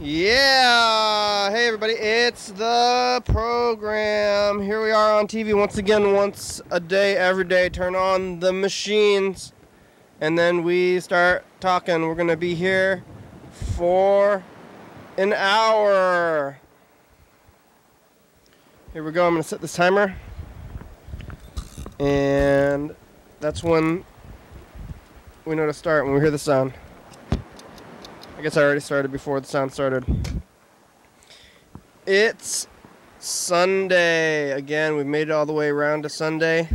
Yeah! Hey everybody, it's the program. Here we are on TV once again, once a day, every day. Turn on the machines, and then we start talking. We're going to be here for an hour. Here we go. I'm going to set this timer, and that's when we know to start, when we hear the sound. I guess I already started before the sound started. It's Sunday. Again, we've made it all the way around to Sunday.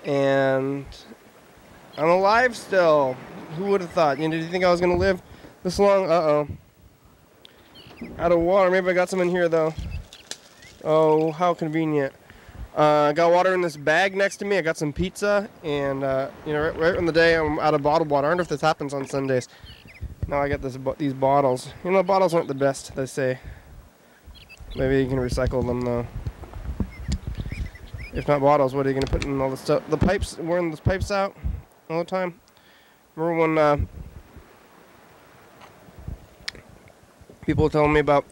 And I'm alive still. Who would have thought? Did you think I was going to live this long? Uh-oh. Out of water. Maybe I got some in here, though. Oh, how convenient. I got water in this bag next to me. I got some pizza. And, right on the day I'm out of bottled water. I wonder if this happens on Sundays. Now I got these bottles. Bottles aren't the best, they say. Maybe you can recycle them, though. If not bottles, what are you going to put in all this stuff? The pipes, wearing those pipes out all the time. Remember when people were telling me about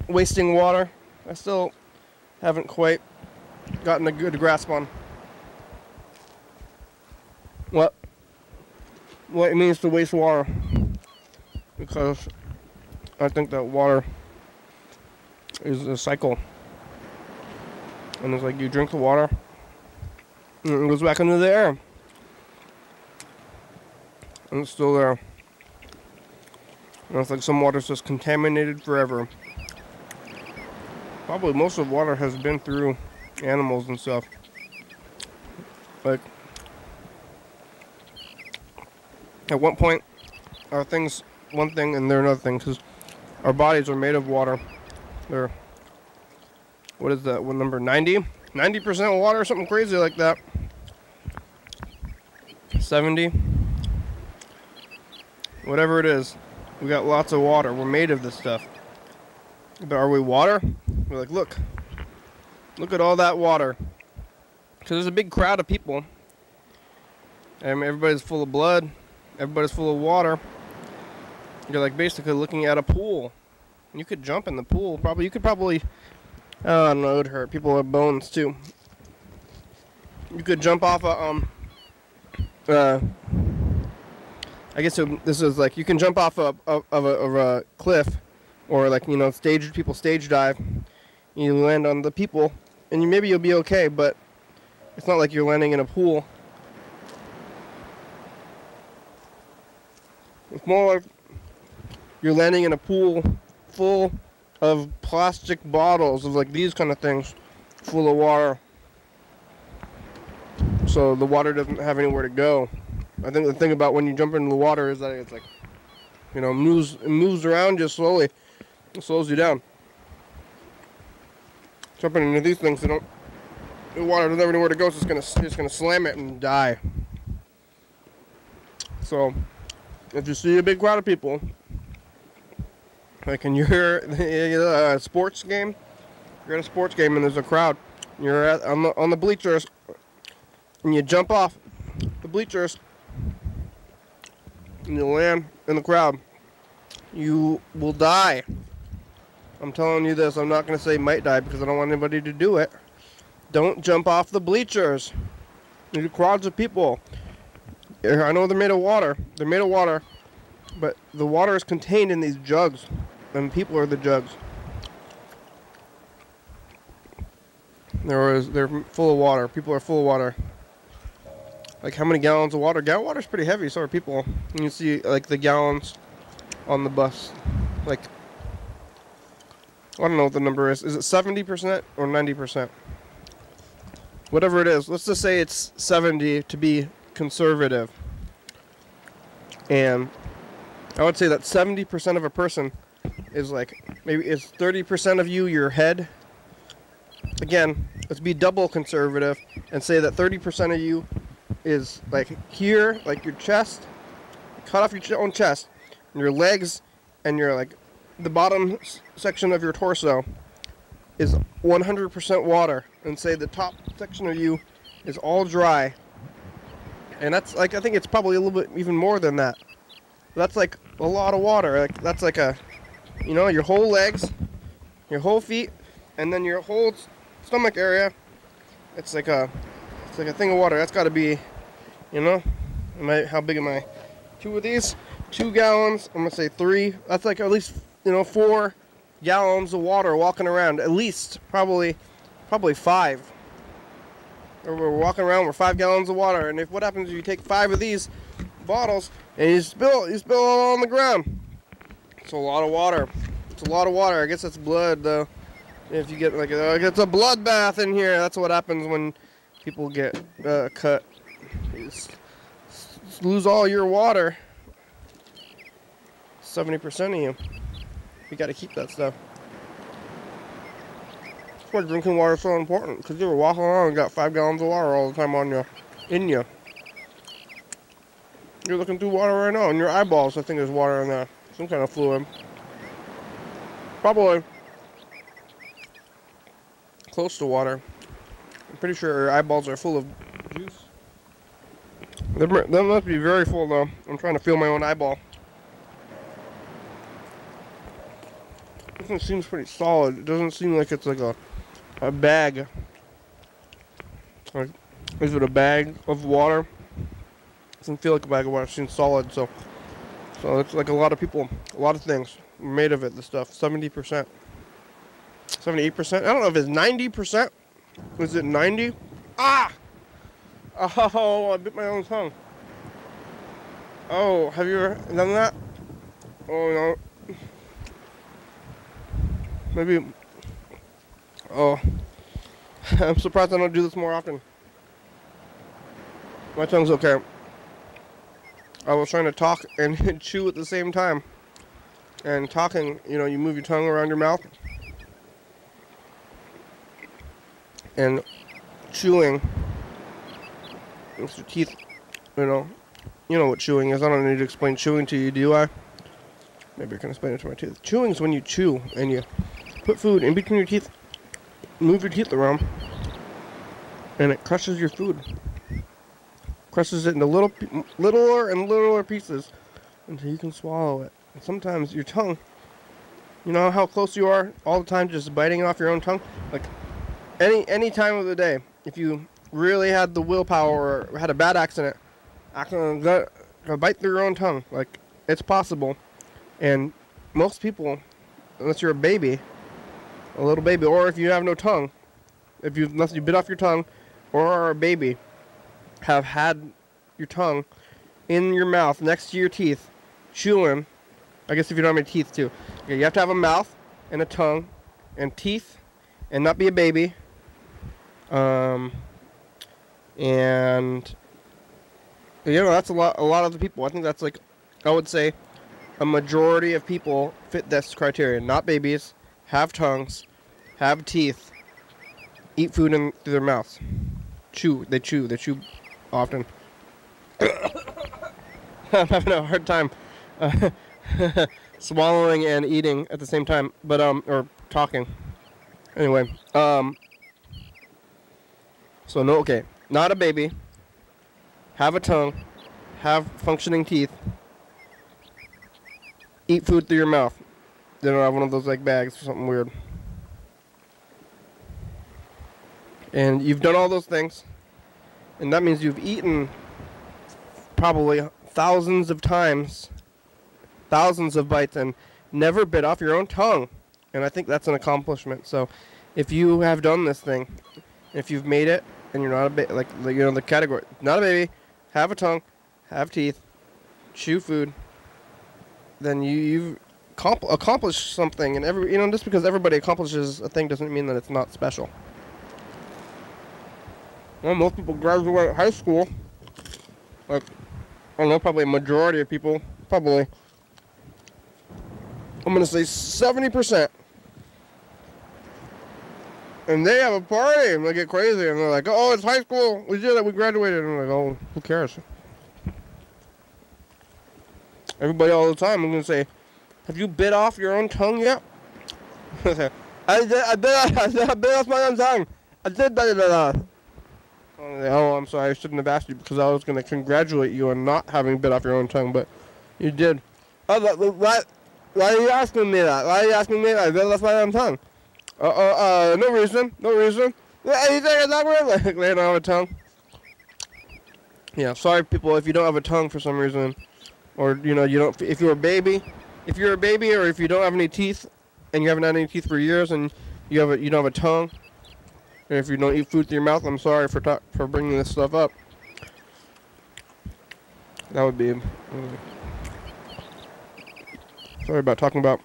wasting water? I still haven't quite gotten a good grasp on what it means to waste water. Because I think that water is a cycle. And it's like you drink the water and it goes back into the air. And it's still there. And it's like some water's just contaminated forever. Probably most of water has been through animals and stuff. Like, at one point, our things one thing and they're another thing, because our bodies are made of water. They're, what is that, what number, 90? 90% water or something crazy like that. 70? Whatever it is, we got lots of water. We're made of this stuff. But are we water? We're like, look at all that water. Because there's a big crowd of people. And everybody's full of blood. Everybody's full of water. You're like basically looking at a pool. You could jump in the pool. You could probably, I don't know, it would hurt. People have bones too. You could jump off I guess this is like, you can jump off of a cliff, or like, people stage dive. You land on the people, and maybe you'll be okay, but it's not like you're landing in a pool. It's more like you're landing in a pool full of plastic bottles of like these kind of things, full of water. So the water doesn't have anywhere to go. I think the thing about when you jump into the water is that it's like, it moves around just slowly. It slows you down. Jumping into these things, the water doesn't have anywhere to go, so it's gonna slam it and die. So if you see a big crowd of people, like, and you're at a sports game, you're at a sports game and there's a crowd, you're on the bleachers, and you jump off the bleachers, and you land in the crowd, you will die. I'm telling you this. I'm not going to say might die because I don't want anybody to do it. Don't jump off the bleachers. There's crowds of people. I know they're made of water. They're made of water, but the water is contained in these jugs. And people are the jugs. They're full of water. People are full of water. Like, how many gallons of water? Gallon water's pretty heavy, so are people. And you see, like, the gallons on the bus. Like, I don't know what the number is. Is it 70% or 90%? Whatever it is. Let's just say it's 70 to be conservative. And I would say that 70% of a person is like, maybe it's 30% of you, your head. Again, let's be double conservative and say that 30% of you is like here, like your chest, cut off your own chest, and your legs, and your like the bottom section of your torso is 100% water, and say the top section of you is all dry. And that's like, I think it's probably a little bit even more than that. That's like a lot of water. Like, that's like a You know, your whole legs, your whole feet, and then your whole stomach area. It's like a thing of water. That's got to be, you know, how big am I? 2 of these, 2 gallons. I'm gonna say 3. That's like at least, you know, 4 gallons of water walking around. At least, probably 5. Or we're walking around with 5 gallons of water. And what happens if you take 5 of these bottles and you spill it all on the ground? It's a lot of water. It's a lot of water. I guess that's blood though. If you get like it's a bloodbath in here. That's what happens when people get cut. You just lose all your water. 70% of you. You got to keep that stuff. That's why drinking water is so important. Because you were walking around and got 5 gallons of water all the time in you. You're looking through water right now. In your eyeballs, I think there's water in there. Some kind of fluid. Probably close to water. I'm pretty sure your eyeballs are full of juice. They must be very full though. I'm trying to feel my own eyeball. This one seems pretty solid. It doesn't seem like it's like a bag. Like, is it a bag of water? It doesn't feel like a bag of water. It seems solid. So it's like a lot of people, a lot of things made of it. This stuff, 70%. 78%. I don't know if it's 90%. Was it 90? Ah! Oh, I bit my own tongue. Oh, have you ever done that? Oh, no. Maybe. Oh. I'm surprised I don't do this more often. My tongue's okay. I was trying to talk and chew at the same time. And talking, you know, you move your tongue around your mouth. And chewing with your teeth, you know what chewing is. I don't need to explain chewing to you, do I? Maybe I can explain it to my teeth. Chewing is when you chew and you put food in between your teeth, move your teeth around, and it crushes your food. Crushes it into littler and littler pieces until you can swallow it. And sometimes your tongue, you know how close you are all the time just biting off your own tongue? Like, any time of the day, if you really had the willpower or had a bad accident, go bite through your own tongue. Like, it's possible. And most people, unless you're a baby, a little baby, or if you have no tongue, unless you bit off your tongue, or are a baby, have had your tongue in your mouth next to your teeth, chewing. I guess if you don't have any teeth too. Okay, you have to have a mouth and a tongue and teeth and not be a baby. And you know, that's a lot of the people. I think that's like, I would say a majority of people fit this criteria. Not babies, have tongues, have teeth, eat food through their mouths. They chew often. I'm having a hard time swallowing and eating at the same time, but or talking. Anyway, so no, okay, not a baby, have a tongue, have functioning teeth, eat food through your mouth. They don't have one of those like bags or something weird. And you've done all those things, and that means you've eaten probably thousands of times, thousands of bites, and never bit off your own tongue. And I think that's an accomplishment. So if you have done this thing, if you've made it, and you're not a baby, like, you know, the category, not a baby, have a tongue, have teeth, chew food, then you've accomplished something. And just because everybody accomplishes a thing doesn't mean that it's not special. Well, most people graduate high school, like, I don't know, probably a majority of people, probably, I'm going to say 70%. And they have a party, and they get crazy, and they're like, oh, it's high school, we did it, we graduated, and I'm like, oh, who cares? Everybody all the time, I'm going to say, have you bit off your own tongue yet? I bit off my own tongue. I did bite it off. Oh, I'm sorry, I shouldn't have asked you, because I was going to congratulate you on not having bit off your own tongue, but you did. Oh, Why are you asking me that? Why are you asking me that? That's my damn tongue. No reason. No reason. Yeah, you think I talk weird? Like, they don't have a tongue. Yeah, sorry people if you don't have a tongue for some reason. Or, you know, you don't, if you're a baby, or if you don't have any teeth, and you haven't had any teeth for years, and you don't have a tongue, and if you don't eat food through your mouth, I'm sorry for bringing this stuff up. That would be, sorry about talking about,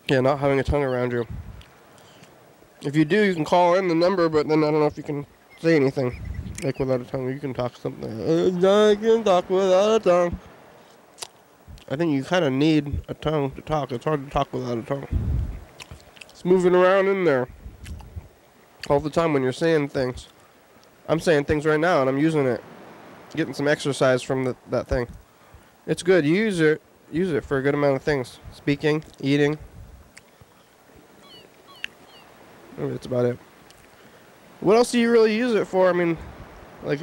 yeah, not having a tongue around you. If you do, you can call in the number, but then I don't know if you can say anything, like without a tongue. You can talk something. I can talk without a tongue. I think you kind of need a tongue to talk. It's hard to talk without a tongue. It's moving around in there all the time when you're saying things. I'm saying things right now, and I'm using it. Getting some exercise from that thing. It's good. You use it for a good amount of things. Speaking, eating. Maybe that's about it. What else do you really use it for? I mean, like,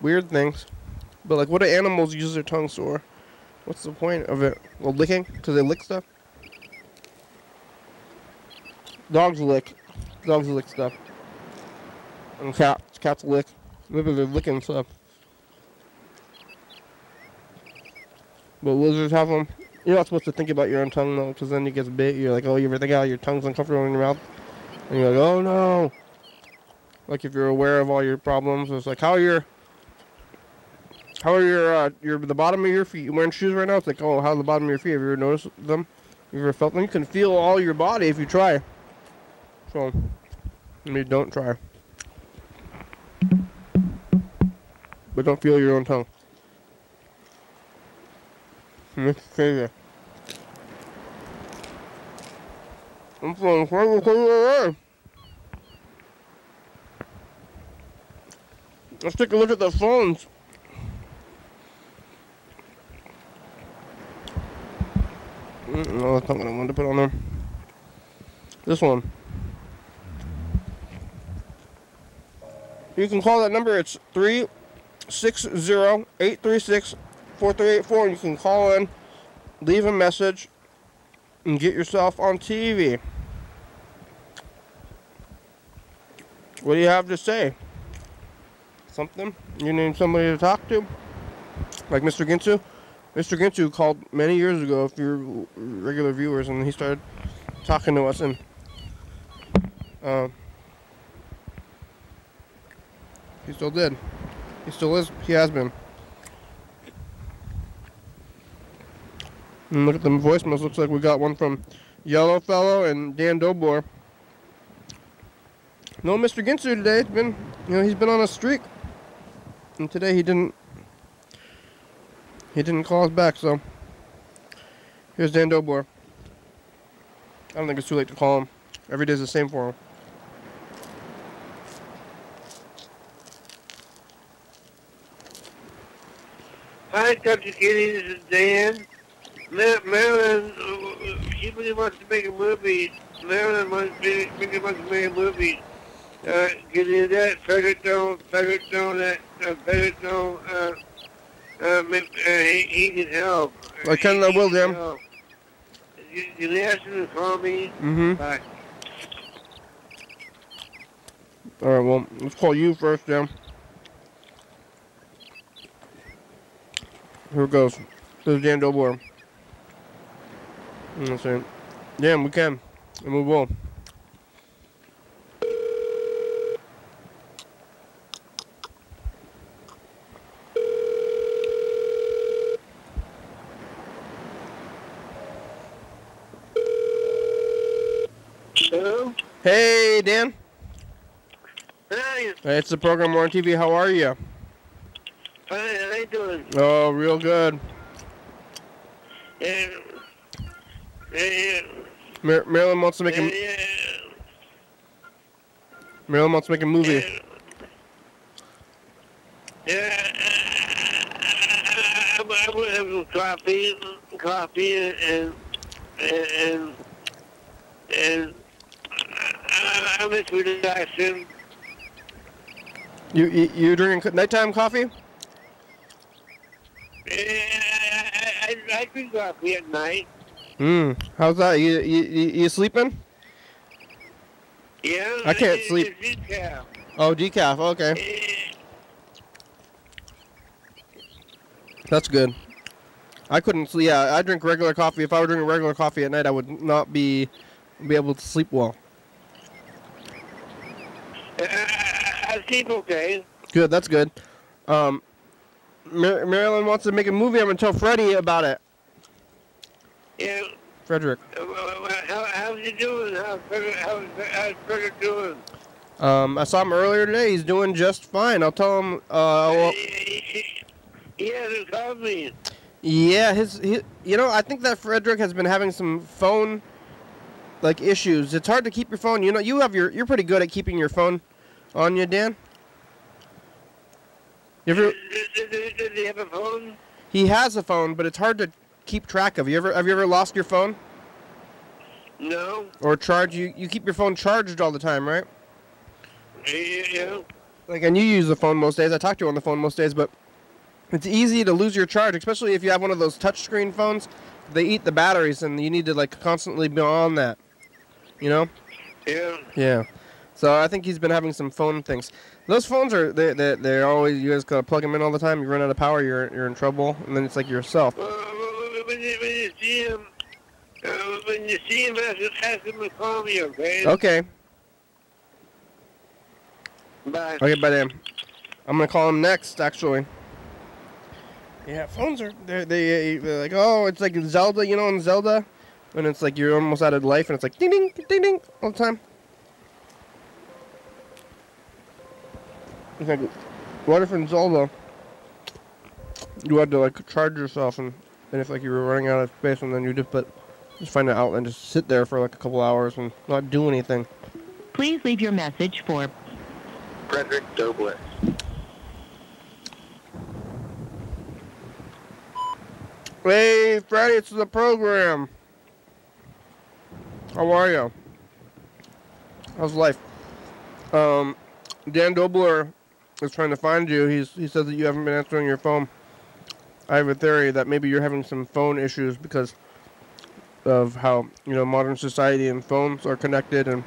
weird things. But, like, what do animals use their tongues for? What's the point of it? Well, licking? Because they lick stuff? Dogs lick. Dogs lick stuff. And cats lick. Maybe they're licking stuff. But lizards have them. You're not supposed to think about your own tongue, though, because then it gets bit. You're like, oh, you ever think how your tongue's uncomfortable in your mouth? And you're like, oh, no. Like, if you're aware of all your problems, it's like, how are the bottom of your feet? You wearing shoes right now? It's like, oh, how's the bottom of your feet? Have you ever noticed them? Have you ever felt them? You can feel all your body if you try. So, maybe don't try. But don't feel your own tongue. It's crazy. I'm feeling crazy. Let's take a look at the phones. No, that's not what I wanted to put on there. This one. You can call that number. It's 360-836-4384. And you can call in, leave a message, and get yourself on TV. What do you have to say? Something? You need somebody to talk to? Like Mr. Ginsu? Mr. Ginsu called many years ago, if you're regular viewers, and he started talking to us, and he still did. He still is. He has been. And look at the voicemails. Looks like we got one from Yellow Fellow and Dan Dobor. No Mr. Ginsu today. It's been, he's been on a streak. And today he didn't call us back, so here's Dan Dobor. I don't think it's too late to call him. Every day's the same for him. Hi, Dr. Kitty, this is Dan. Marilyn, she really wants to make a movie. Marilyn wants to make a movie. Can you do that? Featherstone, he can help. I can, I will, Dan. You ask him to call me? Mm-hmm. Bye. Alright, well, let's call you first, Dan. Here it goes. This is Dan Dobor. Let's see. Yeah, we can. And we will. Hello? Hey, Dan. Hi. It's the program More on TV. How are you? Fine, how you doing? Oh, real good. Yeah. Marilyn wants to make a Marilyn wants to make a movie. I'm gonna have some coffee, and I'm just relaxing. You drinking nighttime coffee? I drink coffee at night. How's that? You sleeping? Yeah. I can't sleep. It's decaf. Oh, decaf. Okay. That's good. I couldn't sleep. Yeah, I drink regular coffee. If I were drinking regular coffee at night, I would not be able to sleep well. I sleep okay. Good. That's good. Marilyn wants to make a movie. I'm gonna tell Freddie about it. Yeah. Frederick. How's he doing? How's Frederick doing? I saw him earlier today. He's doing just fine. I'll tell him. He hasn't called me. Yeah, I think that Frederick has been having some phone issues. It's hard to keep your phone. You're pretty good at keeping your phone on you, Dan. Does he have a phone? He has a phone, but it's hard to keep track of. Have you ever lost your phone? No. Or charge you keep your phone charged all the time, right? Yeah. And you use the phone most days. I talk to you on the phone most days, but it's easy to lose your charge, especially if you have one of those touchscreen phones. They eat the batteries, and you need to constantly be on that. You know? Yeah. Yeah. So I think he's been having some phone things. Those phones they're always, you guys gotta plug them in all the time. You run out of power, you're in trouble, and then it's like yourself. When you see him, ask him to call me, okay? Okay. Bye. Okay, bye, Dan. I'm gonna call him next, actually. Yeah, phones are they're like, oh, it's like Zelda, in Zelda, when it's like you're almost out of life, and it's like ding ding ding ding all the time. It's like, what if in Zelda you had to charge yourself, and if you were running out of space, and then you just find an outlet and just sit there for a couple hours and not do anything. Please leave your message for Frederick Dobler. Hey, Freddie, it's the program. How are you? How's life? Dan Dobler is trying to find you. He says that you haven't been answering your phone. I have a theory that maybe you're having some phone issues because of how, modern society and phones are connected, and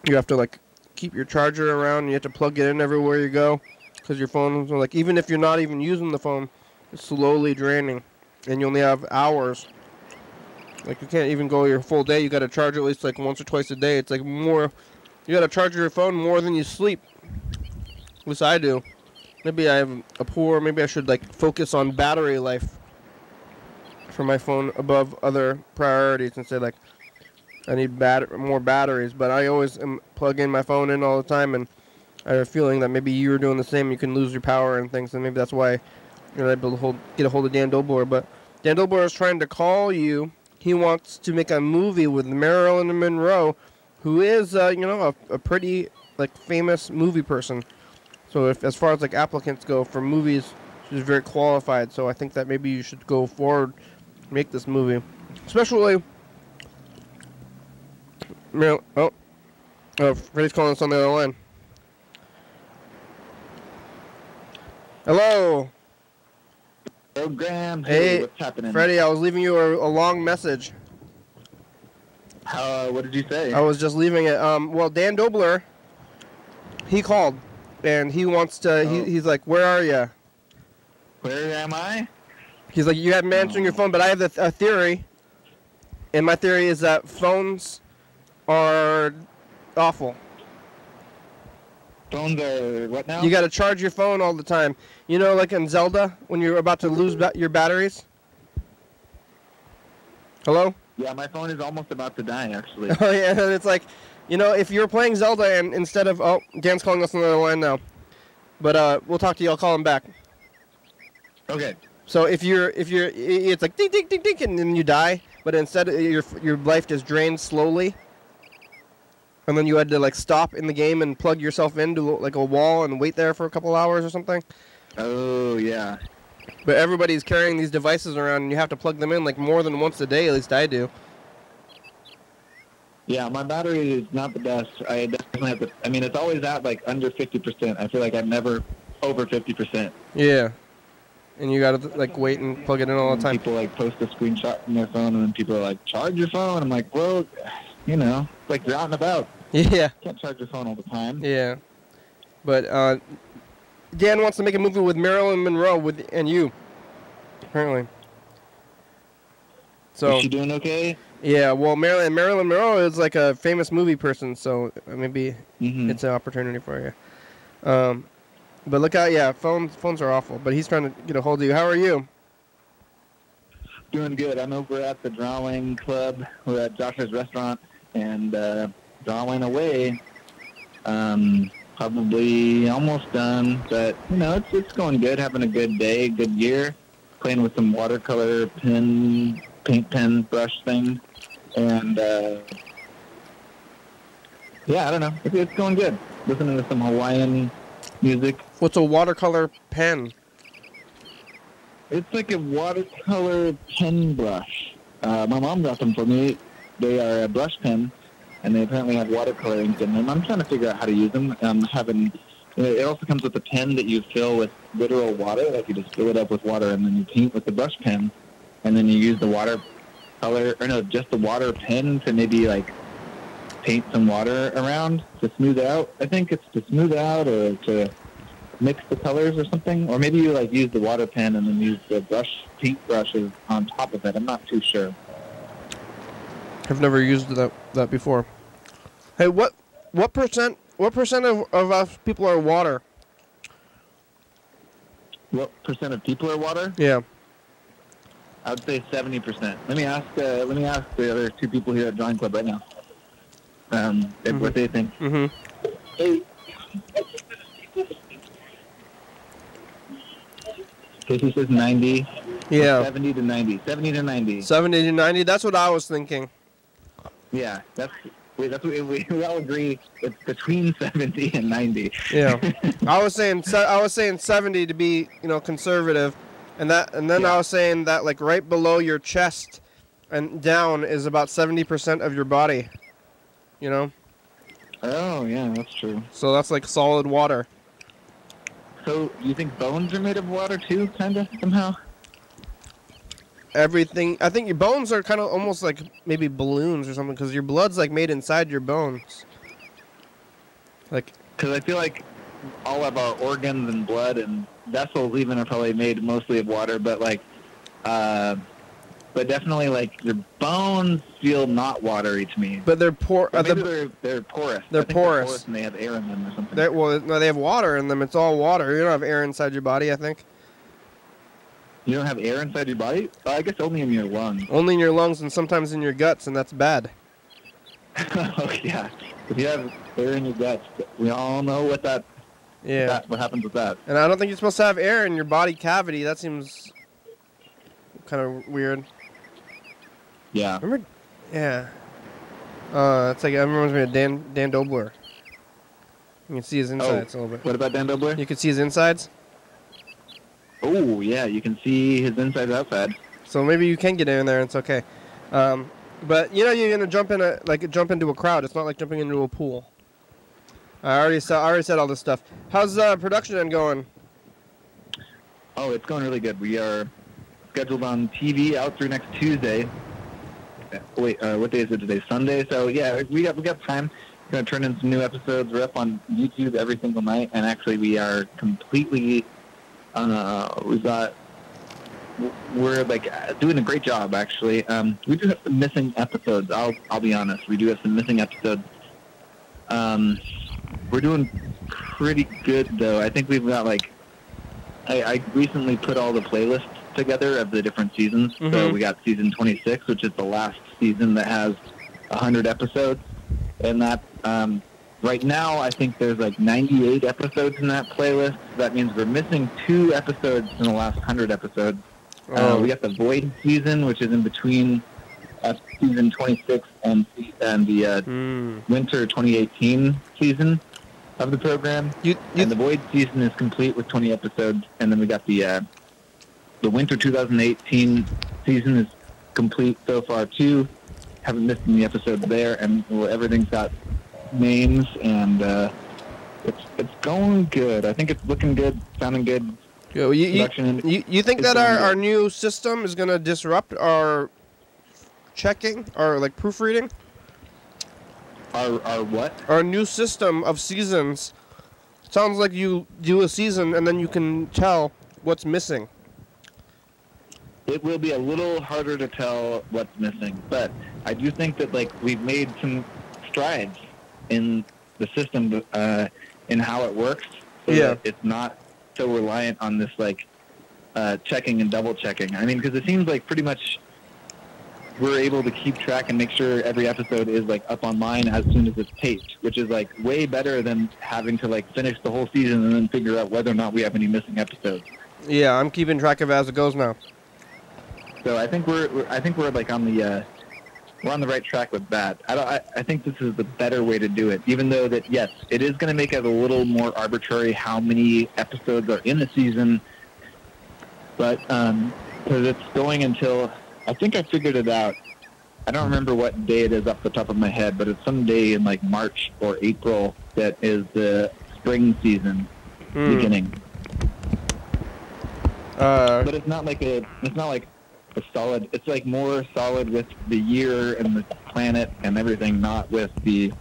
you have to keep your charger around, and you have to plug it in everywhere you go because your phones are even if you're not even using the phone, it's slowly draining, and you only have hours. You can't even go your full day. You got to charge at least once or twice a day. It's more. You got to charge your phone more than you sleep. At least I do. Maybe I have maybe I should focus on battery life for my phone above other priorities and say I need more batteries. But I always plug in my phone in all the time, and I have a feeling that maybe you're doing the same. You can lose your power and things, and maybe that's why you're able to get a hold of Dan Dobler. But Dan Dobler is trying to call you. He wants to make a movie with Marilyn Monroe, who is, a pretty famous movie person. So as far as applicants go for movies, she's very qualified. So I think that maybe you should go forward, make this movie, especially. Oh, Freddie's calling us on the other line. Hello. Program. Hey, what's happening? Freddie, I was leaving you a long message. What did you say? I was just leaving it. Well, Dan Dobler, he called, and he wants to. He's like, "Where are you?" Where am I? He's like, "You haven't been answering your phone," but I have a theory, and my theory is that phones are awful. Phones are what now? You got to charge your phone all the time. Like in Zelda, when you're about to lose your batteries. Hello? Yeah, my phone is almost about to die, actually. Oh, yeah, and it's if you're playing Zelda and instead of... Oh, Dan's calling us on the other line now. But we'll talk to you. I'll call him back. Okay. So if you're... It's like ding, ding, ding, ding, and then you die. But instead, your life just drains slowly. And then you had to stop in the game and plug yourself into a wall and wait there for a couple hours or something. Oh, yeah. But everybody's carrying these devices around, and you have to plug them in more than once a day. At least I do. Yeah, my battery is not the best. I definitely have to. I mean, it's always at under 50%. I feel like I'm never over 50%. Yeah. and you gotta like wait and plug it in all the time. People like post a screenshot from their phone, and then people are like, "Charge your phone." I'm like, "Well, you know, it's like you're out and about. Yeah. You can't charge your phone all the time." Yeah. But Dan wants to make a movie with Marilyn Monroe and you. Apparently. So. Is she doing okay? Yeah. Well, Marilyn Monroe is like a famous movie person, so maybe it's an opportunity for you. But look out, yeah, phones are awful. But he's trying to get a hold of you. How are you? Doing good. I'm over at the drawing club. We're at Josh's restaurant and drawing away. Probably almost done, but you know, it's going good. Having a good day, good year. Playing with some watercolor paint pen brush thing, and yeah, I don't know. It's going good. Listening to some Hawaiian music. What's a watercolor pen? It's like a watercolor pen brush. My mom got them for me. They are a brush pen, and they apparently have watercolor ink in them. I'm trying to figure out how to use them. It also comes with a pen that you fill with literal water. Like you just fill it up with water, and then you paint with the brush pen, and then you use the just the water pen to maybe like paint some water around to smooth it out. I think it's to smooth it out or to mix the colors or something. Or maybe you like use the water pen and then use the paint brushes on top of it. I'm not too sure. I've never used that before. Hey, what percent of us people are water? What percent of people are water? Yeah. I would say 70%. Let me ask the other two people here at Drawing Club right now. What they think. Hey. Casey says 90. Yeah. 70 to 90. 70 to 90. 70 to 90. That's what I was thinking. Yeah, that's what we all agree. It's between 70 and 90. Yeah. I was saying 70 to be, conservative, and then I was saying that like right below your chest and down is about 70% of your body. You know? Oh, yeah, that's true. So that's like solid water. So, you think bones are made of water too, kind of, somehow? Everything. I think your bones are kind of almost like maybe balloons or something, because your blood's like made inside your bones. Like. Because I feel like all of our organs and blood and vessels even are probably made mostly of water, but like, but definitely like your bones feel not watery to me. But they're porous. They're porous. They're porous. And they have air in them or something. No, they have water in them. It's all water. You don't have air inside your body, I think. You don't have air inside your body? I guess only in your lungs. Only in your lungs and sometimes in your guts, and that's bad. Oh, yeah. If you have air in your guts, we all know what that... Yeah. What happens with that. And I don't think you're supposed to have air in your body cavity. That seems kind of weird. Yeah. Remember? Yeah. It's like, it reminds me of Dan Dobler. You can see his insides a little bit. What about Dan Dobler? You can see his insides? Oh, yeah, you can see his insides outside. So maybe you can get in there and it's okay. But, you're going to jump into a crowd. It's not like jumping into a pool. I already said all this stuff. How's production end going? Oh, it's going really good. We are scheduled on TV out through next Tuesday. Wait, what day is it today? Sunday? So, yeah, we got time. We're going to turn in some new episodes. We're up on YouTube every single night. And actually, we are completely... we're like doing a great job actually. We do have some missing episodes. I'll be honest. We do have some missing episodes. We're doing pretty good though. I think we've got like I recently put all the playlists together of the different seasons. Mm-hmm. So we got season 26, which is the last season that has 100 episodes, and that right now, I think there's like 98 episodes in that playlist. That means we're missing 2 episodes in the last 100 episodes. We got the Void season, which is in between season 26 and the winter 2018 season of the program. And the Void season is complete with 20 episodes. And then we got the winter 2018 season is complete so far too. Haven't missed any episodes there, and everything's got names, and it's going good. I think it's looking good, sounding good. You think that our new system is going to disrupt our checking or like proofreading? Our what? Our new system of seasons. Sounds like you do a season and then you can tell what's missing. It will be a little harder to tell what's missing, but I do think that like we've made some strides in the system in how it works, so that it's not so reliant on this like checking and double checking. I mean, because it seems like pretty much we're able to keep track and make sure every episode is like up online as soon as it's taped, which is like way better than having to like finish the whole season and then figure out whether or not we have any missing episodes. Yeah, I'm keeping track of it as it goes now. So I think we're like on the we're on the right track with that. I think this is the better way to do it. Even though that yes, it is going to make it a little more arbitrary how many episodes are in the season, but because it's going until I think I figured it out. I don't remember what day it is off the top of my head, but it's some day in like March or April that is the spring season beginning. But it's not like a solid. It's like more solid with the year and the planet and everything, not with the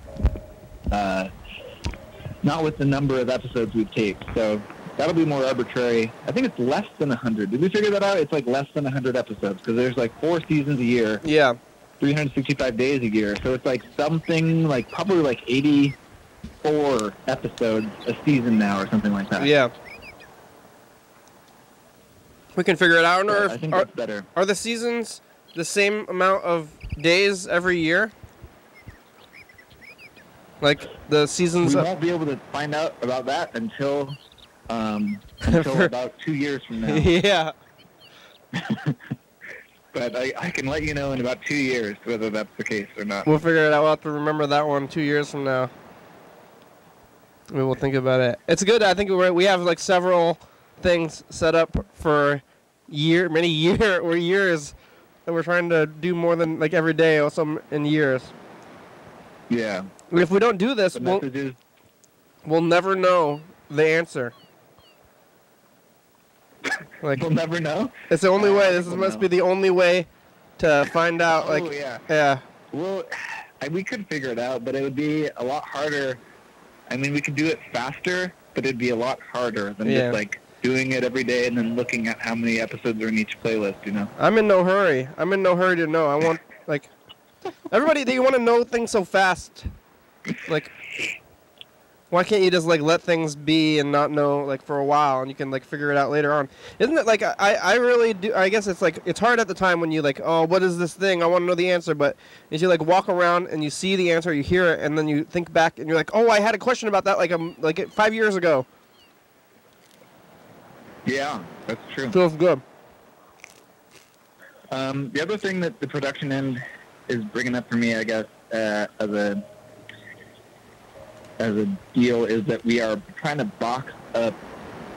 number of episodes we've taped. So that'll be more arbitrary. I think it's less than 100. Did we figure that out? It's like less than 100 episodes because there's like 4 seasons a year. Yeah. 365 days a year. So it's like something like probably like 84 episodes a season now or something like that. Yeah. We can figure it out. Or I think that's better. Are the seasons the same amount of days every year? Like the seasons. We won't be able to find out about that until about 2 years from now. Yeah. But I can let you know in about 2 years whether that's the case or not. We'll figure it out. We'll have to remember that one 2 years from now. We will think about it. It's good. I think we have like several things set up for many years that we're trying to do more than like every day or some in years. Yeah. If we don't do this, we'll never know the answer. Like we'll never know. It's the only way. This must be the only way to find out. Oh, like yeah. Well, we could figure it out, but it would be a lot harder. I mean, we could do it faster, but it'd be a lot harder than just like doing it every day and then looking at how many episodes are in each playlist, you know? I'm in no hurry. To know. I want, like, everybody, they want to know things so fast. Like, why can't you just, like, let things be and not know, like, for a while and you can, like, figure it out later on? Isn't it, like, I really do, I guess it's, like, it's hard at the time when you, like, oh, what is this thing? I want to know the answer. But as you, like, walk around and you see the answer, you hear it, and then you think back and you're like, oh, I had a question about that, like 5 years ago. Yeah, that's true. Feels good. The other thing that the production end is bringing up for me, I guess, as a deal is that we are trying to box up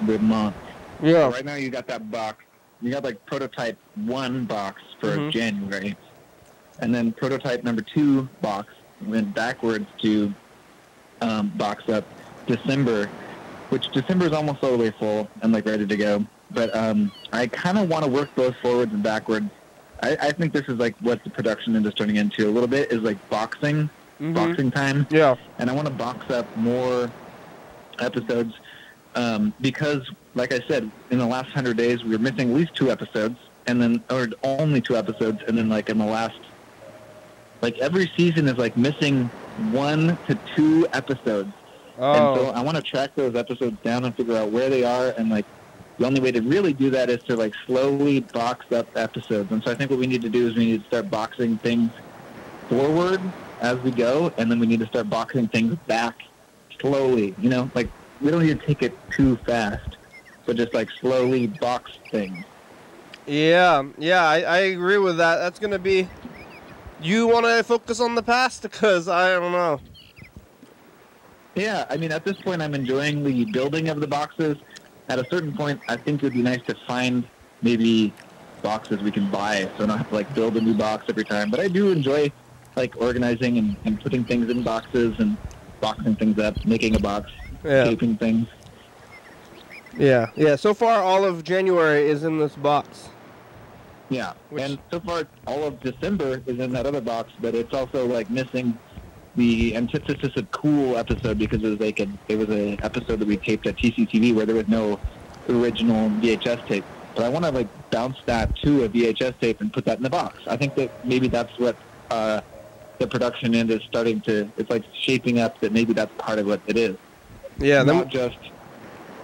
the month. Yeah. So right now you got that box. You got like prototype 1 box for January. And then prototype number 2 box went backwards to box up December, which December is almost all the way full and like ready to go. But I kind of want to work both forwards and backwards. I think this is like what the production end is turning into a little bit is like boxing time. Yeah. And I want to box up more episodes because, like I said, in the last 100 days we were missing at least 2 episodes, and then or only 2 episodes, and then like in the last, like every season is like missing 1 to 2 episodes. Oh. And so I want to track those episodes down and figure out where they are, and like the only way to really do that is to like slowly box up episodes. And so I think what we need to do is we need to start boxing things forward as we go, and then we need to start boxing things back slowly. You know, like we don't need to take it too fast, but just like slowly box things. Yeah, I agree with that. That's gonna be. You want to focus on the past because I don't know. Yeah, I mean, at this point, I'm enjoying the building of the boxes. At a certain point, I think it would be nice to find maybe boxes we can buy, so I don't have to like build a new box every time. But I do enjoy like organizing and putting things in boxes and boxing things up, making a box, shaping things. Yeah, yeah. So far, all of January is in this box. Yeah, and so far all of December is in that other box, but it's also like missing the antithesis of cool episode because it was an episode that we taped at TCTV where there was no original VHS tape. But I want to like bounce that to a VHS tape and put that in the box. I think that maybe that's what the production end is starting to. It's like shaping up that maybe that's part of what it is. Yeah, not just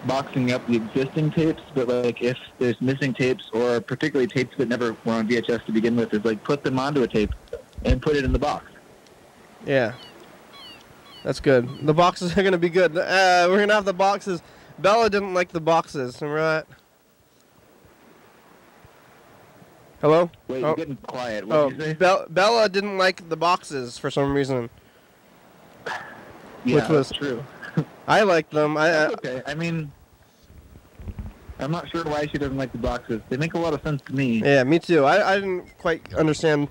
boxing up the existing tapes, but like if there's missing tapes or particularly tapes that never were on VHS to begin with, is like put them onto a tape and put it in the box. Yeah, that's good. The boxes are gonna be good. We're gonna have the boxes. Bella didn't like the boxes. Remember that? Hello? Wait, you're getting quiet. What did you say? Bella didn't like the boxes for some reason. Yeah, which was that's true. I like them. That's okay. I mean, I'm not sure why she doesn't like the boxes. They make a lot of sense to me. Yeah, me too. I didn't quite understand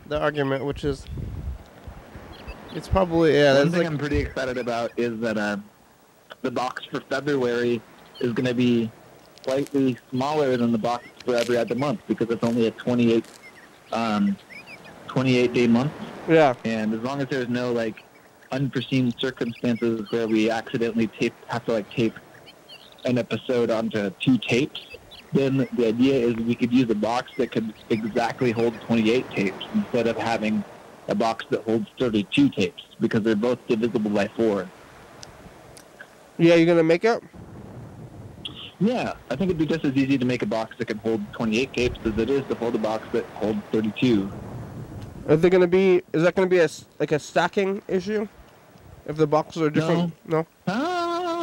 the argument, which is it's probably One thing I'm pretty excited about is that the box for February is going to be slightly smaller than the box for every other month because it's only a 28-day month. Yeah. And as long as there's no like unforeseen circumstances where we accidentally have to tape an episode onto 2 tapes, then the idea is we could use a box that could exactly hold 28 tapes instead of having a box that holds 32 tapes because they're both divisible by 4. Yeah, you're gonna make it? Yeah, I think it'd be just as easy to make a box that can hold 28 tapes as it is to hold a box that holds 32. Is that gonna be a stacking issue? If the boxes are different? No?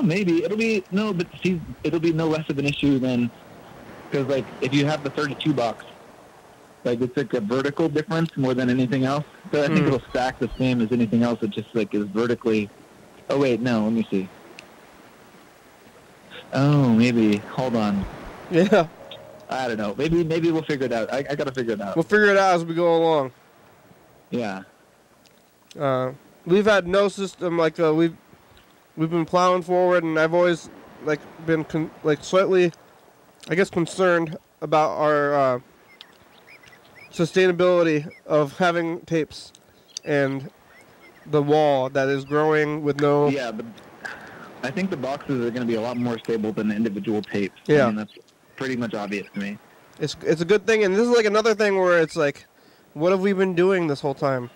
Maybe. It'll be no less of an issue than, because like if you have the 32 box, like it's like a vertical difference more than anything else. So I think it'll stack the same as anything else. It just like is vertically. Oh wait, no. Let me see. Oh, maybe. Hold on. Yeah. I don't know. Maybe we'll figure it out. I gotta figure it out. We'll figure it out as we go along. Yeah. We've had no system we've been plowing forward, and I've always been slightly, I guess, concerned about our sustainability of having tapes and the wall that is growing with no. Yeah, but I think the boxes are going to be a lot more stable than the individual tapes. Yeah, I mean, that's pretty much obvious to me. It's a good thing, and this is another thing where it's what have we been doing this whole time?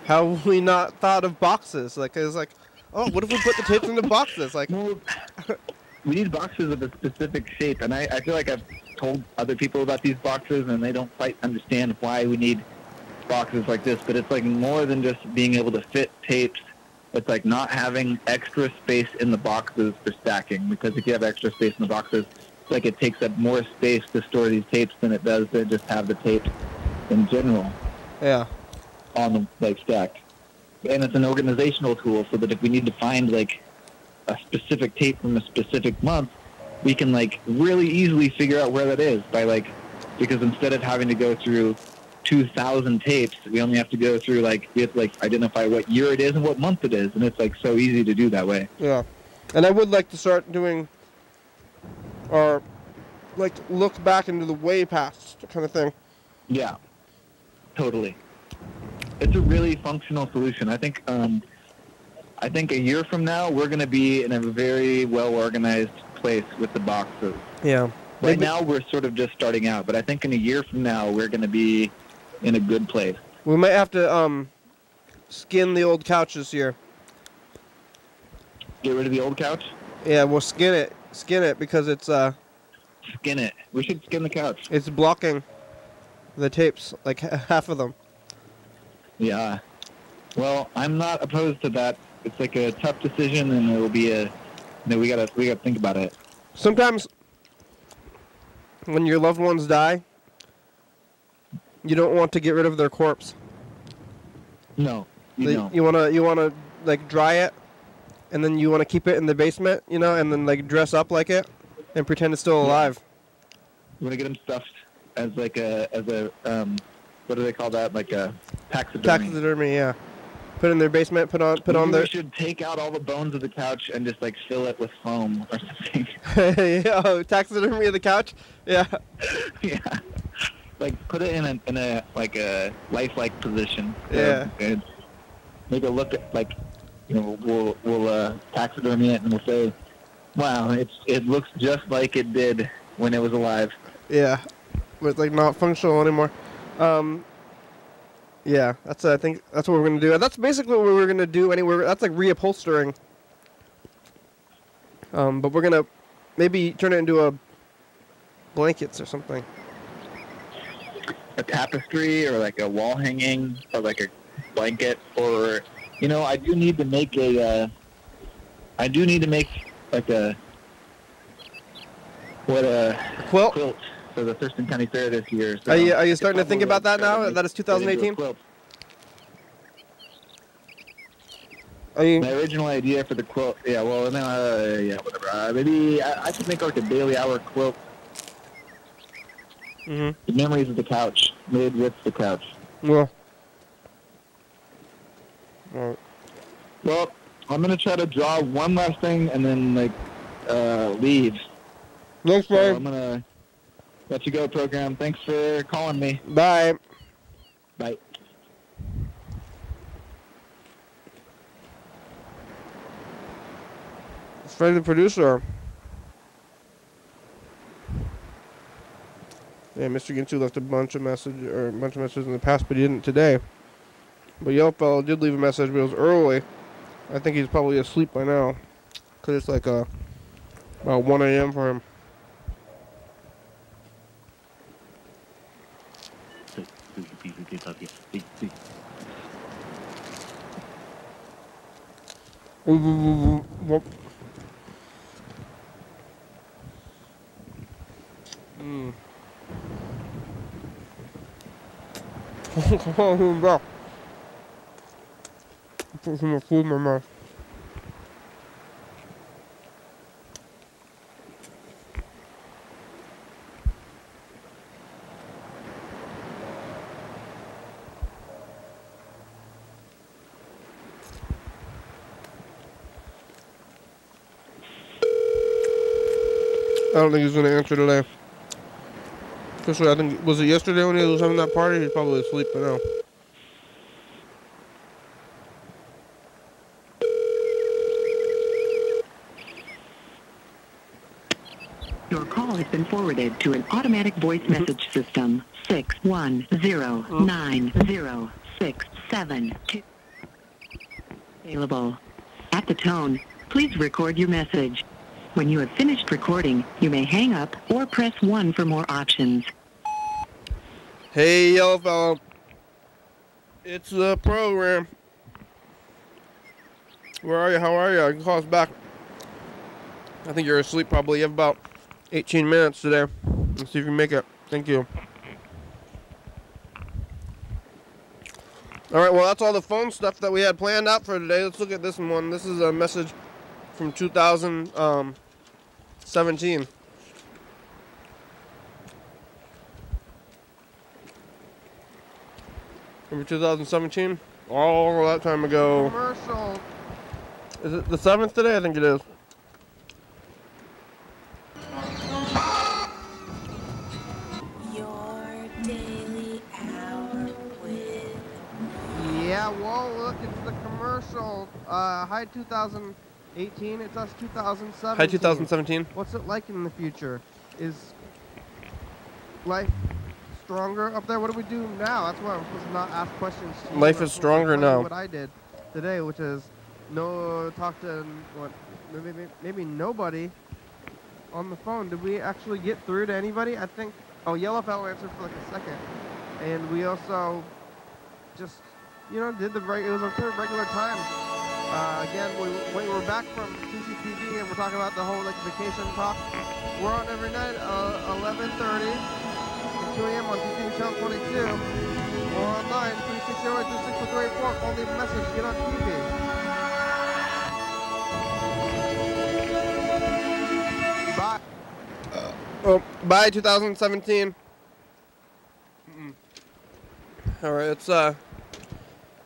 How have we not thought of boxes? It's oh, what if we put the tapes into boxes? Well, we need boxes of a specific shape, and I feel like I've told other people about these boxes, and they don't quite understand why we need boxes like this. But it's more than just being able to fit tapes. It's not having extra space in the boxes for stacking, because if you have extra space in the boxes, it takes up more space to store these tapes than it does to just have the tapes in general. Yeah. On the stacked. And it's an organizational tool, so that if we need to find a specific tape from a specific month, we can really easily figure out where that is by because instead of having to go through 2,000 tapes, we only have to go through we have to identify what year it is and what month it is, and it's so easy to do that way. Yeah. And I would like to start doing or look back into the way past kind of thing. Yeah. Totally. It's a really functional solution. I think a year from now we're going to be in a very well organized place with the boxes. Yeah. Right now we're sort of just starting out, but I think in a year from now we're going to be in a good place. We might have to skin the old couch this year. Get rid of the old couch? Yeah, we'll skin it. Skin it because it's Skin it. We should skin the couch. It's blocking the tapes, half of them. Yeah. Well, I'm not opposed to that. It's a tough decision, and it'll be we gotta think about it. Sometimes when your loved ones die, you don't want to get rid of their corpse. No, you don't. You wanna dry it, and then you wanna keep it in the basement, and then dress up like it, and pretend it's still alive. You wanna get them stuffed as what do they call that? A taxidermy. Taxidermy, yeah. Put in their basement. Put on Maybe their. we should take out all the bones of the couch and just like fill it with foam or something. Yeah, taxidermy of the couch. Yeah. Yeah. Like put it in a like a lifelike position. Yeah. And make it look like, you know, we'll taxidermy it and we'll say, wow, it looks just like it did when it was alive. Yeah. But it's like not functional anymore. Yeah, I think that's what we're gonna do. That's basically what we're gonna do anyway. That's like reupholstering. But we're gonna maybe turn it into a blankets or something. A tapestry or like a wall hanging or like a blanket, or, you know, I do need to make like a quilt for the Thurston County Fair this year. So are you starting to think about that now? That is 2018? My original idea for the quilt, yeah, well, yeah, whatever. Maybe I could make like a daily hour quilt. Mm-hmm. The memories of the couch, made with the couch. Well. All right. Well, I'm gonna try to draw one last thing and then leave. Thanks, So Dave. I'm gonna let you go, program. Thanks for calling me. Bye. Bye. It's Freddie the producer. Yeah, Mr. Ginsu left a bunch of messages in the past, but he didn't today. But Yellow Fellow did leave a message, but it was early. I think he's probably asleep by now, because it's like about 1 a.m. for him. Put some more food in my mouth. I don't think he's going to answer today. Especially, I think, was it yesterday when he was having that party? He's probably asleep by now. Your call has been forwarded to an automatic voice message system. 610906772. Available. At the tone, please record your message. When you have finished recording, you may hang up or press 1 for more options. Hey, Yellow Fellow. It's the program. Where are you? How are you? You can call us back. I think you're asleep probably. You have about 18 minutes today. Let's see if you make it. Thank you. All right, well, that's all the phone stuff that we had planned out for today. Let's look at this one. This is a message from 2017. Remember 2017? All that time ago. Commercial. Is it the 7th today? I think it is. Your daily hour with... Yeah, well, look, it's the commercial. Hi 2018, it's us 2017. Hi 2017. What's it like in the future? Is life stronger up there? What do we do now? That's why I'm supposed to not ask questions to you. Life is stronger now. What I did today, which is talk to maybe nobody on the phone. Did we actually get through to anybody? I think, Yellow Fellow answered for like a second. And we also just, did it was a third regular time. Again, we were back from TCTV and we're talking about the whole vacation talk. We're on every night, 11:30 and 2 a.m. on TCTV channel 22. Or online, 360-826-484. Call, leave a message, get on TV. Bye. Bye 2017. All right,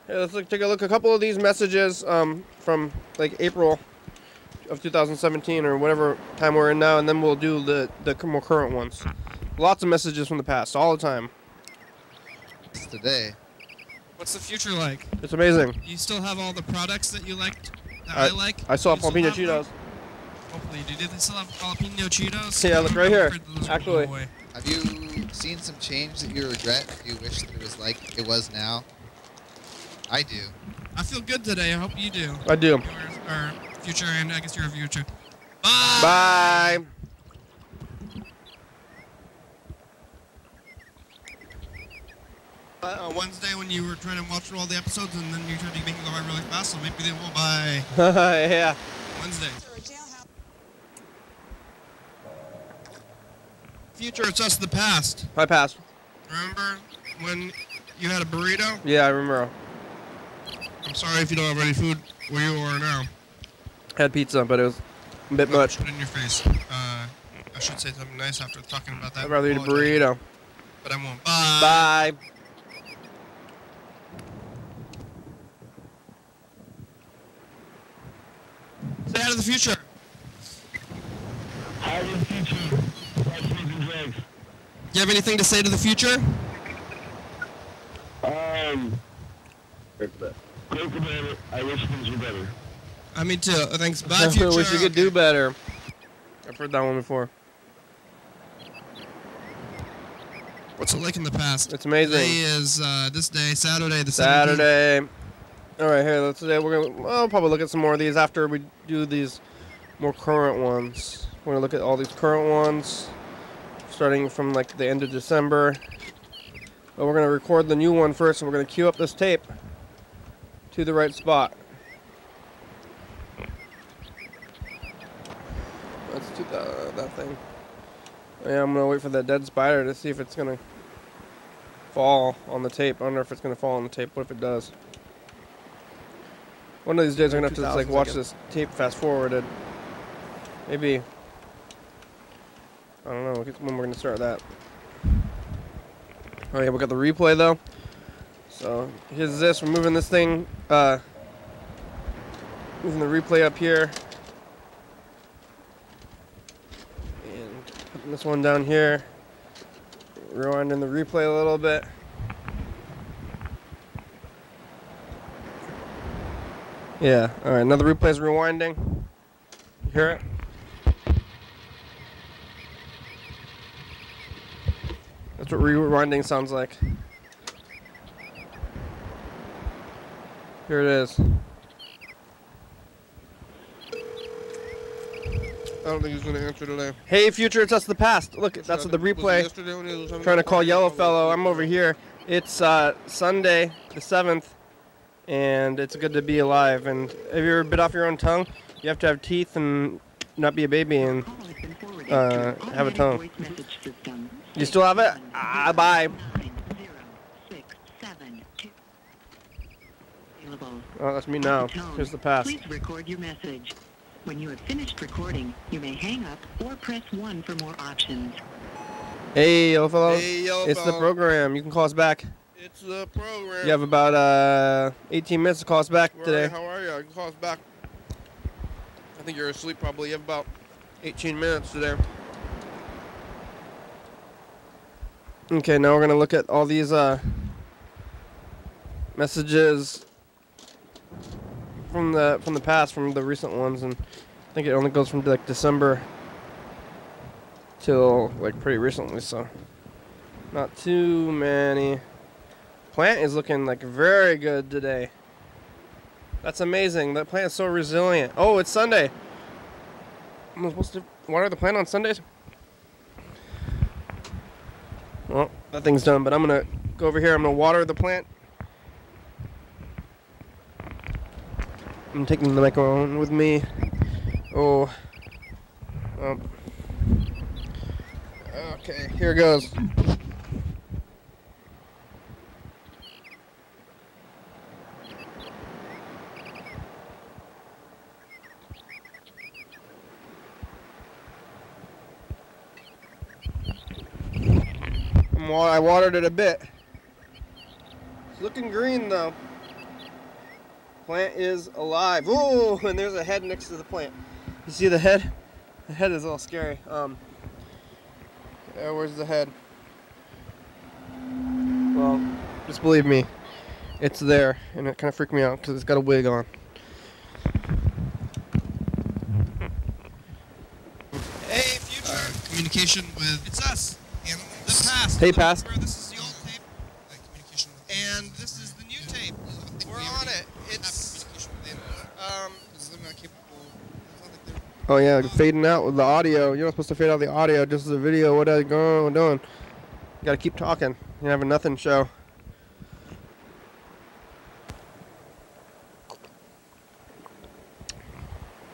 Here, let's take a look. A couple of these messages from like April of 2017 or whatever time we're in now, and then we'll do the more current ones. Lots of messages from the past, all the time. It's today. What's the future like? It's amazing. You still have all the products that you liked, that I like? I saw You still jalapeno have them? Cheetos. Hopefully you do. Do they still have jalapeno Cheetos? Yeah, look right here. I'm afraid those will go Actually. away. Have you seen some change that you regret? Do you wish that it was like it was now? I do. I feel good today. I hope you do. I do. Yours, or future, and I guess you're a future. Bye! Bye. On Wednesday when you were trying to watch through all the episodes and then you tried to make it go by really fast, so maybe they won't by Yeah. Wednesday. Future, it's us the past. I passed. Remember when you had a burrito? Yeah, I remember. I'm sorry if you don't have any food where you are now. I had pizza, but it was a bit much. Put it in your face. I should say something nice after talking about that. I'd rather eat a Apologize. burrito. But I won't. Bye. Bye. Say hi to the future. Hi to the future. I'm smoking drugs. Do you have anything to say to the future? Great for better. I wish things were better. Me too. Thanks. Bye, I future. wish you could do better. I've heard that one before. What's it like in the past? It's amazing. Today is this day, Saturday the 17th. Saturday. All right, here. Today we're gonna. I'll probably look at some more of these after we do these more current ones. We're gonna look at all these current ones, starting from like the end of December. But we're gonna record the new one first, and we're gonna queue up this tape to the right spot. Let's do that thing. Yeah, I'm gonna wait for that dead spider to see if it's gonna fall on the tape. I don't know if it's gonna fall on the tape. What if it does? One of these days, I'm gonna have to just, like watch this tape fast forwarded. Maybe. I don't know when we're gonna start that. Oh yeah, we got the replay though. So here's this. We're moving this thing. Moving the replay up here. And putting this one down here. Rewinding the replay a little bit. Yeah, alright, now the replay's rewinding. You hear it? That's what rewinding sounds like. Here it is. I don't think he's gonna answer today. Hey, future, it's us the past. Look, that's what the replay. Trying to call Yellowfellow. I'm over here. It's Sunday, the 7th, and it's good to be alive. And have you ever bit off your own tongue? You have to have teeth and not be a baby and have a tongue. You still have it? Bye. Oh, that's me now. Here's the past. Please record your message. When you have finished recording, you may hang up or press 1 for more options. Hey, Yellowfellow. Hey, Yellowfellow. It's the program. You can call us back. It's the program. You have about 18 minutes to call us back today. How are you? You can call us back. I think you're asleep probably. You have about 18 minutes today. Okay, now we're going to look at all these messages from the past, from the recent ones, and I think it only goes from like December till like pretty recently, so not too many. Plant is looking like very good today. That's amazing. That plant is so resilient. Oh, it's Sunday. I'm supposed to water the plant on Sundays? Well, that thing's done, but I'm gonna go over here. I'm gonna water the plant. I'm taking the microphone with me. Oh. Okay, here goes. I watered it a bit. It's looking green though. plant is alive. Oh, and there's a head next to the plant. You see the head? The head is a little scary. Where's the head? Well, just believe me, it's there, and it kind of freaked me out because it's got a wig on. Hey, future. Communication with it's us and the past. Hey, past. This is the old tape. Communication with and this is the new tape. We're on it. It's Oh yeah, fading out with the audio. You're not supposed to fade out the audio, just the video. What are you doing? You gotta keep talking. You're having nothing show.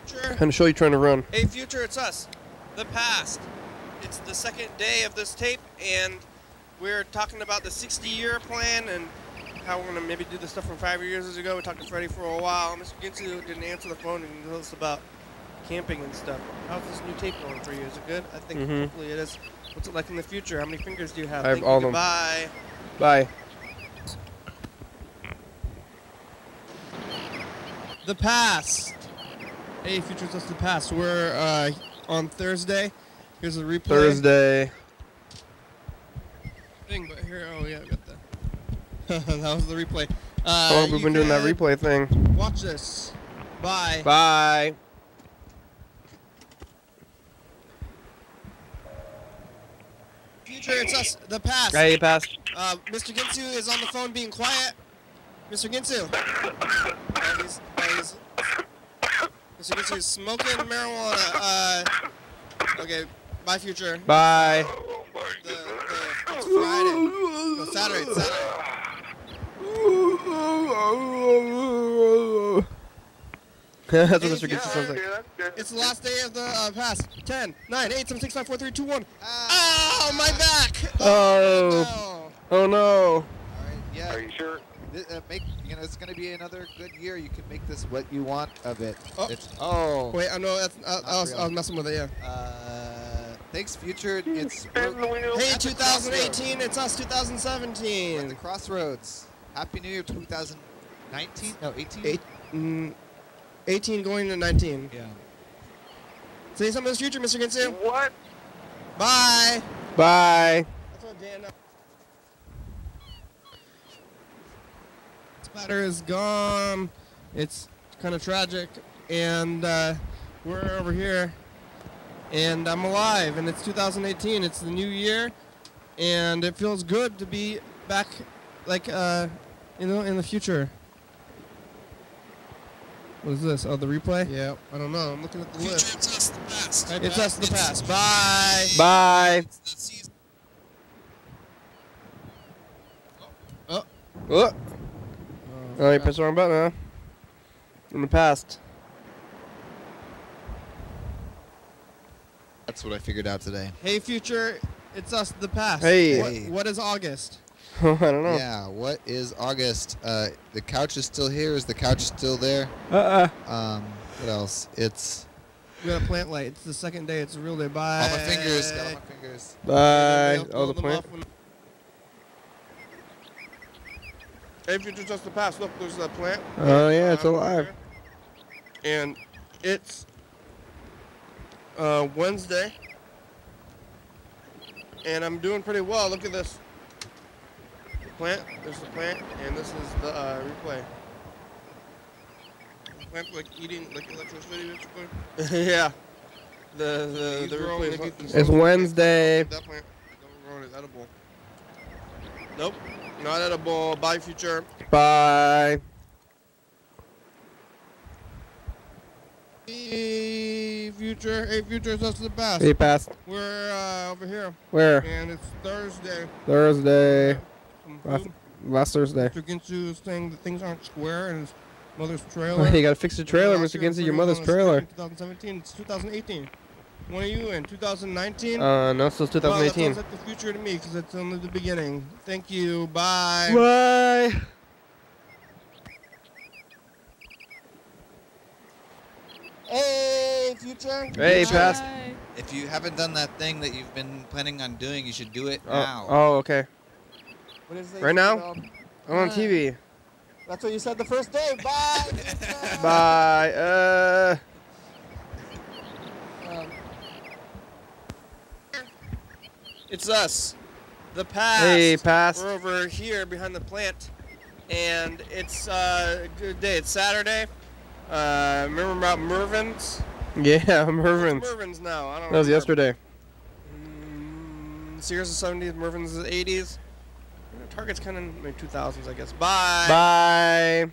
Sure. Kind of show you trying to run. Hey, future, it's us. The past. It's the second day of this tape, and we're talking about the 60-year plan and how we're going to maybe do the stuff from 5 years ago. We talked to Freddie for a while. Mr. Ginsu didn't answer the phone and told us about camping and stuff. How's this new tape going for you? Is it good? I think hopefully it is. What's it like in the future? How many fingers do you have? I have all of them. Bye. Bye. The past. Hey, future, it's us, the past. We're on Thursday. Here's a replay. Thursday. Thing, but here, oh yeah, I got the. That was the replay. How long have we been doing that replay thing? Watch this. Bye. Bye. Future, it's us, the past. Hey, past. Mr. Ginsu is on the phone being quiet. Mr. Ginsu. Mr. Ginsu is smoking marijuana. Okay, bye, future. Bye. It's Friday. No, Saturday. It's Saturday. That's what Mr. Ginsu sounds like. It's the last day of the past. 10, 9, 8, 7, 6, 5, 4, 3, 2, 1. Oh, my back! Oh. Oh no. All right, yeah. Are you sure? It's going to be another good year. You can make this what you want of it. Oh. Wait, I know that's. I was messing with it. Yeah. Thanks, future. Hey, 2018. It's us. 2017. We're at the crossroads. Happy New Year, 2019. No, 18. 18 going to 19. Yeah. Say something in the future, Mr. Ginsu. What? Bye. Bye. That's what Dan. Splatter is gone. It's kind of tragic, and we're over here, and I'm alive, and it's 2018. It's the new year, and it feels good to be back, like in the future. What is this? Oh, the replay? Yeah, I don't know. I'm looking at the list. It's us, the past. It's us, the past. Bye. Bye. Oh. Oh, you pressed the wrong button, huh? In the past. That's what I figured out today. Hey, future, it's us, the past. Hey. What is August? I don't know. Yeah, what is August? The couch is still here. Is the couch still there? What else? It's... We got a plant light. It's the second day. It's a real day. Bye. All my fingers. Got all my fingers. Bye. Oh, the plant. Hey, future, just the past. Look, there's that plant. Oh, yeah, it's alive. And it's Wednesday. And I'm doing pretty well. Look at this. Plant, there's the plant, and this is the replay. The plant like eating like electricity basically. Yeah. The replay is It's Wednesday. That plant is edible. Nope, not edible. Bye, future. Bye. Hey, future. Hey, future, it's us to the past. Hey, past. We're over here. Where? And it's Thursday. Thursday. Last Thursday. Mr. Ginsu is saying that things aren't square in his mother's trailer. You gotta fix the trailer, Mr. Ginsu. Your mother's trailer. 2017. It's 2018. When are you in? 2019? No, it's still 2018. Well, that sounds like the future to me because it's only the beginning. Thank you. Bye. Bye. Hey, future. Hey, past. If you haven't done that thing that you've been planning on doing, you should do it now. Oh, okay. What is Right now? I'm on TV. That's what you said the first day. Bye. Bye. It's us, the past. Hey, past. We're over here behind the plant, and it's a good day. It's Saturday. Remember about Mervin's? Yeah, Mervin's. What's Mervin's now? I don't know. That was yesterday. Sears is 70s, Mervin's is 80s. Target's kind of maybe 2000s, I guess. Bye. Bye.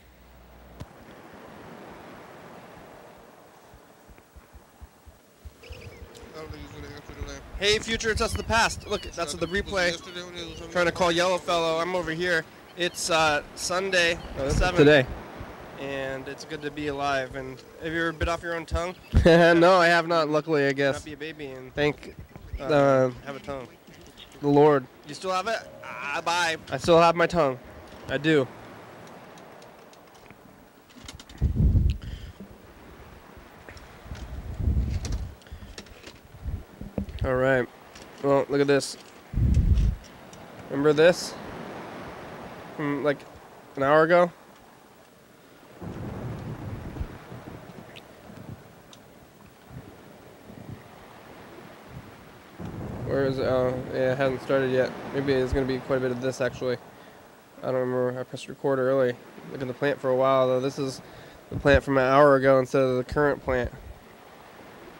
Hey, future, it's us, the past. Look, that's the replay. Trying to call Yellowfellow. I'm over here. It's Sunday, 7th. Today. And it's good to be alive. And have you ever bit off your own tongue? No, I have not, luckily, I guess. Not be a baby and Thank have a tongue. the Lord. You still have it? Bye. I still have my tongue. I do. All right. Well, look at this. Remember this? From like an hour ago? Where is it? Oh, yeah, it hasn't started yet. Maybe it's going to be quite a bit of this, actually. I don't remember. I pressed record early. Look at the plant for a while, though. This is the plant from an hour ago instead of the current plant.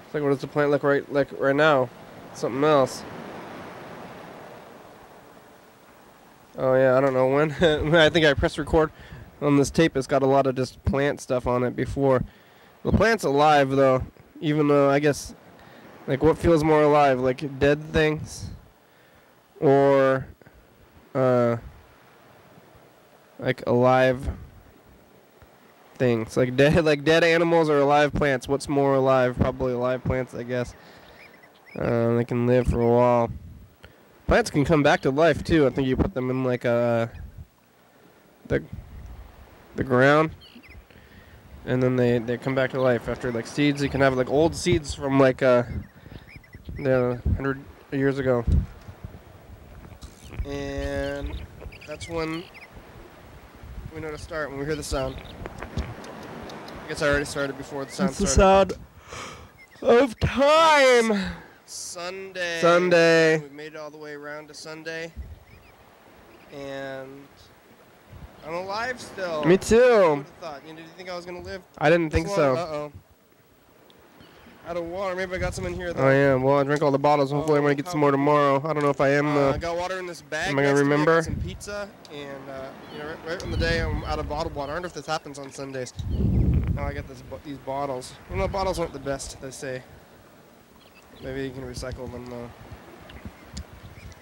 It's like, what does the plant look like right now? Something else. Oh, yeah, I don't know when. I think I pressed record on this tape. It's got a lot of just plant stuff on it before. The plant's alive, though, even though I guess... Like, what feels more alive? Like, dead things? Or, like, alive things? Like dead animals or alive plants? What's more alive? Probably alive plants, I guess. They can live for a while. Plants can come back to life, too. I think you put them in, like, the ground. And then they come back to life after, like, seeds. You can have, like, old seeds from, like, 100 years ago. And that's when we know to start, when we hear the sound. I guess I already started before the sound started. It's the sound of time! Sunday. We made it all the way around to Sunday. And I'm alive still. Me too. Who would have thought? Did you think I was going to live? I didn't think so. Uh-oh. Out of water. Maybe I got some in here, though. Oh, yeah. Well, I drank all the bottles. Hopefully I'm going to get some more tomorrow. I don't know if I am, though. I got water in this bag. Am I going to remember? I got some pizza. And, right on the day I'm out of bottled water. I wonder if this happens on Sundays. Now I got these bottles. Well, no, bottles aren't the best, they say. Maybe you can recycle them, though.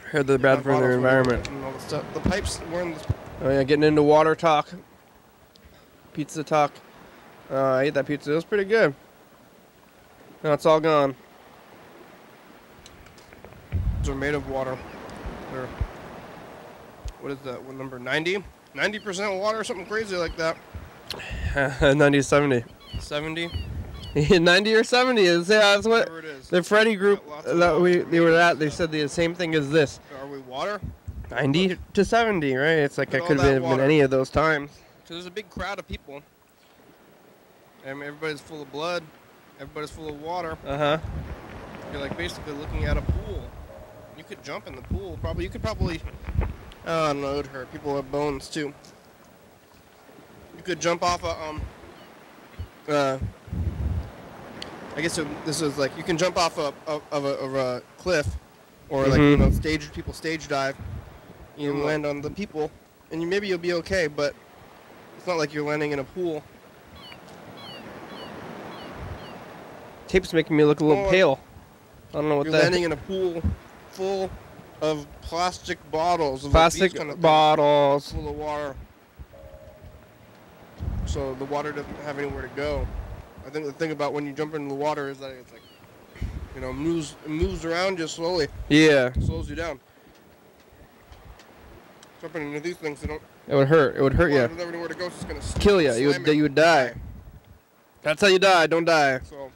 I heard they're bad for their environment. And all the stuff. The pipes were in the... Oh, yeah. Getting into water talk. Pizza talk. I ate that pizza. It was pretty good. No, it's all gone. They're made of water. They're, what is that? What number? 90? 90% water or something crazy like that. 90 to 70. 70? 90 or 70 is, yeah, that's what Whatever it is. the Freddy group that they were at, they said the same thing as this. Are we water? 90 to 70, right? It's like I Look at could all that have been water. any of those times. So there's a big crowd of people. And everybody's full of blood. Everybody's full of water. Uh-huh. You're like basically looking at a pool. You could jump in the pool. You could probably, oh, I don't know, it would hurt. People have bones too. You could jump off I guess this is like, you can jump off of a cliff, or like, people stage dive. You can land on the people, and maybe you'll be okay, but it's not like you're landing in a pool. Tape's making me look a little pale. I don't know what You're that... landing in a pool full of plastic bottles. Of Plastic kind of bottles. full of water. So the water doesn't have anywhere to go. I think the thing about when you jump into the water is that it's like, moves around just slowly. Yeah. It slows you down. Jumping into these things, they don't... It would hurt. It would hurt you. Doesn't have anywhere to go, it's just gonna Kill you. You would die. That's how you die. Don't die. So,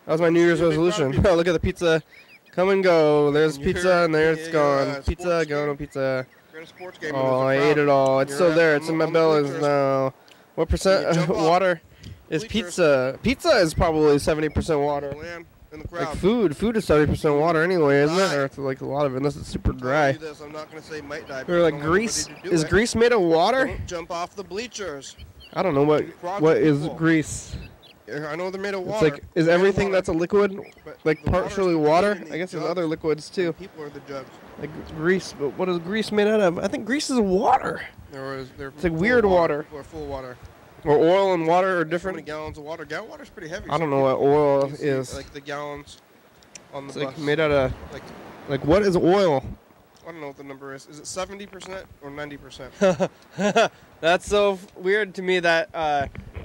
that was my New Year's resolution. Oh, look at the pizza. Come and go. There's pizza and there it's gone. Pizza, go, no pizza. Great a sports game. Oh, I ate it all. It's still there. It's in my belly now. What percent water is pizza? Pizza is probably 70% water. In the crowd. Like food is 70% water anyway, isn't it? Or it's like a lot of it, unless it's super dry. I'm not going to say might die. Or like grease. Is grease made of water? Don't jump off the bleachers. I don't know what is grease. I know they're made of water. It's like, is everything that's a liquid like partially water? I guess there's other liquids too. People are the jugs. Like grease, but what is grease made out of? I think grease is water. It's like weird water. Or full water. Or oil and water are different. How many gallons of water? Gallon water's pretty heavy. I don't know what oil is. Like the gallons on the it's bus. Like made out of like what is oil? I don't know what the number is. Is it 70% or 90%? That's so weird to me that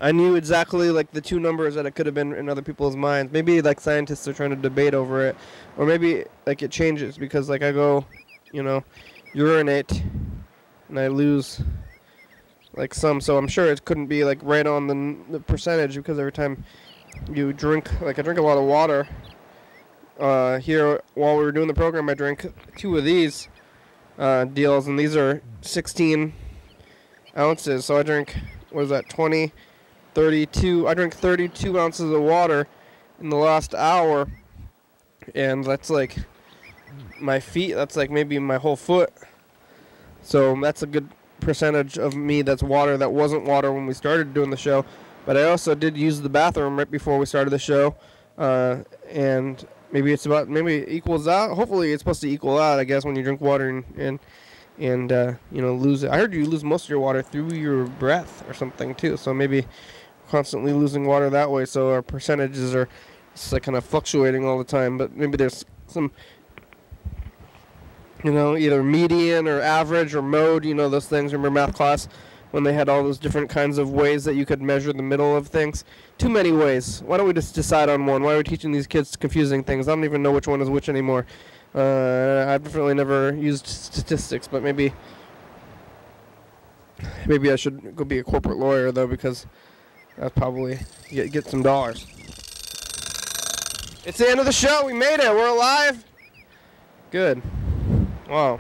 I knew exactly like the two numbers that it could have been in other people's minds. Maybe like scientists are trying to debate over it, or maybe like it changes because like I go, urinate, and I lose like some. So I'm sure it couldn't be like right on the percentage because every time you drink, like I drink a lot of water. Here while we were doing the program, I drank 2 of these deals, and these are 16 ounces. So I drank, what is that, 20, 32. I drank 32 ounces of water in the last hour, and that's like my feet. That's like maybe my whole foot. So that's a good percentage of me that's water that wasn't water when we started doing the show. But I also did use the bathroom right before we started the show, and maybe it equals out. Hopefully it's supposed to equal out, I guess, when you drink water and lose it. I heard you lose most of your water through your breath or something too. So maybe constantly losing water that way. So our percentages are just like kind of fluctuating all the time. But maybe there's some, either median or average or mode. Those things. Remember math class when they had all those different kinds of ways that you could measure the middle of things? Too many ways. Why don't we just decide on one? Why are we teaching these kids confusing things? I don't even know which one is which anymore. I've definitely never used statistics, but maybe I should go be a corporate lawyer, though, because I'll probably get some dollars. It's the end of the show. We made it. We're alive. Good. Wow.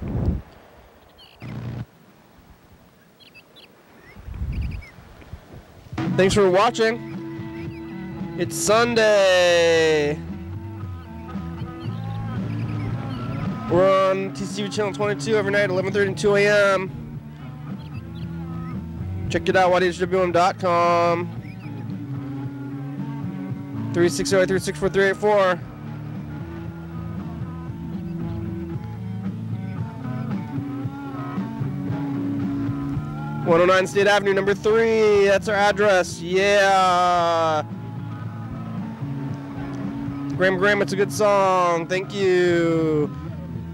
Thanks for watching. It's Sunday. We're on TCTV channel 22 every night, 11:30 and 2 a.m. Check it out, YDHWM.com. 360-836-4384. #109 State Avenue, number 3. That's our address. Yeah. Graham, it's a good song. Thank you.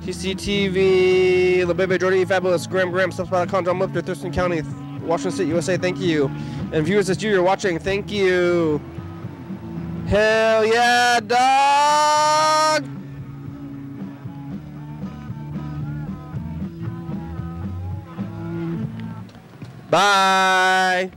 TCTV, La Bebe Jordy, Fabulous, Graham, Subspot.com, John Lifter, Thurston County, Washington State, USA. Thank you. And viewers that you're watching, thank you. Hell yeah, dog. Bye.